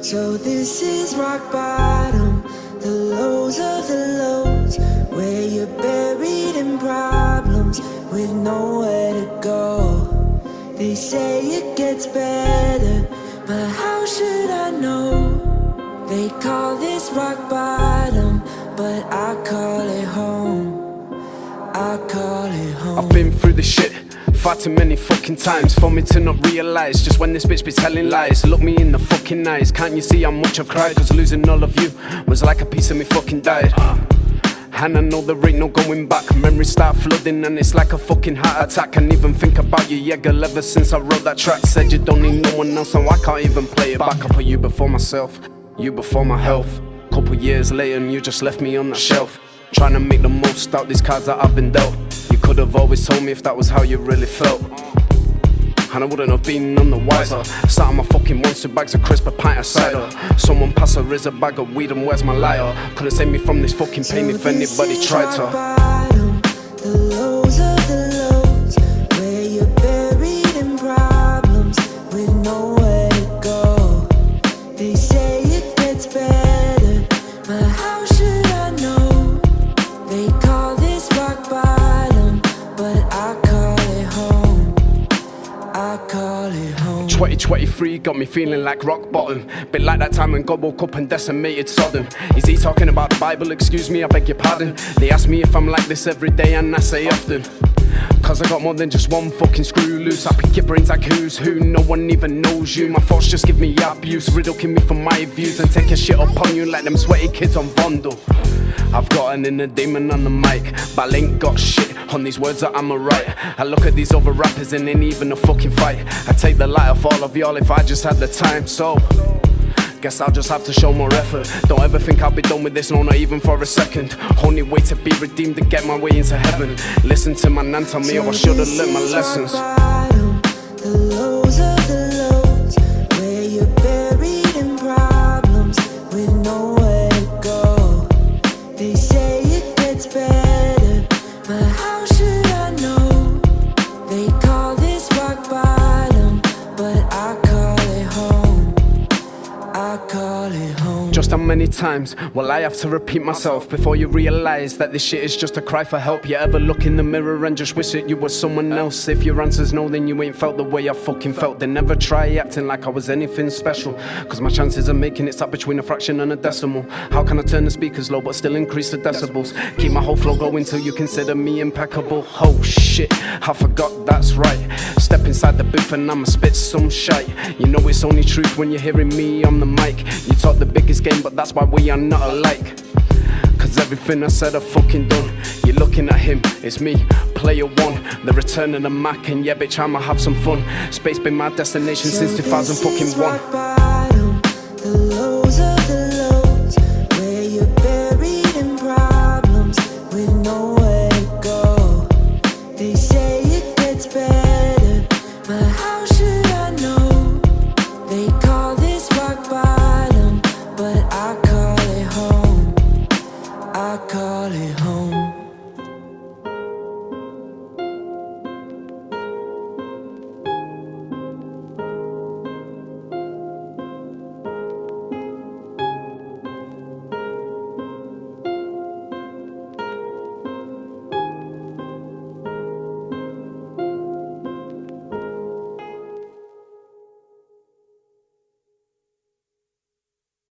So this is rock bottom, the lows of the lows, where you're buried in problems with nowhere to go. They say it gets better, but how should I know? They call this rock bottom, but I call it home. I call it home. I've been through the shit far too many fucking times for me to not realise just when this bitch be telling lies. Look me in the fucking eyes, can't you see how much I've cried? Cause losing all of you was like a piece of me fucking died. And I know there ain't no going back. Memories start flooding and it's like a fucking heart attack. Can't even think about you, yeah girl, ever since I wrote that track. Said you don't need no one else, so I can't even play it back. I put you before myself, you before my health. Couple years later and you just left me on that shelf, trying to make the most out these cards that I've been dealt. You could have always told me if that was how you really felt, and I wouldn't have been none the wiser. Sat on my fucking monster bags of crisp, a pint of cider. Someone pass her is a bag of weed and where's my lighter? Could've saved me from this fucking pain if anybody tried to. Bottom, the lows of the lows, where you're buried in problems with nowhere to go. They say it gets better, but how should I know? They call this rock bottom, but I call it home. I call it home. 2023 got me feeling like rock bottom. Bit like that time when God woke up and decimated Sodom. Is he talking about the Bible? Excuse me, I beg your pardon. They ask me if I'm like this every day and I say often, cause I got more than just one fucking screw loose. I pick your brains like who's who, no one even knows you. My thoughts just give me abuse, ridiculing me for my views, and take a shit up on you like them sweaty kids on Vondel. I've got an inner demon on the mic, but I ain't got shit on these words that I'ma write. I look at these other rappers and ain't even a fucking fight. I take the light off all of y'all if I just had the time, so guess I'll just have to show more effort. Don't ever think I'll be done with this, no, not even for a second. Only way to be redeemed to get my way into heaven. Listen to my nan tell me how I should've learned my lessons. Bottom, the lows of the lows, where you're buried in problems with nowhere to go. They say it gets better, but how should I know? They call this rock bottom, but I call it home. I call it home. Just how many times will I have to repeat myself before you realise that this shit is just a cry for help? You ever look in the mirror and just wish that you were someone else? If your answer's no, then you ain't felt the way I fucking felt. Then never try acting like I was anything special, cause my chances of making it stop between a fraction and a decimal. How can I turn the speakers low but still increase the decibels? Keep my whole flow going till you consider me impeccable. Oh shit, I forgot that's right. Step inside the booth and I'ma spit some shite. You know it's only truth when you're hearing me on the mic. You talk the biggest game, but that's why we are not alike. Cause everything I said I fucking done. You're looking at him, it's me, player one, the return of the Mac, and yeah bitch I'ma have some fun. Space been my destination since 2001. Bottom, the lows of the lows, where you're buried in problems with nowhere to go. They say it gets better, but how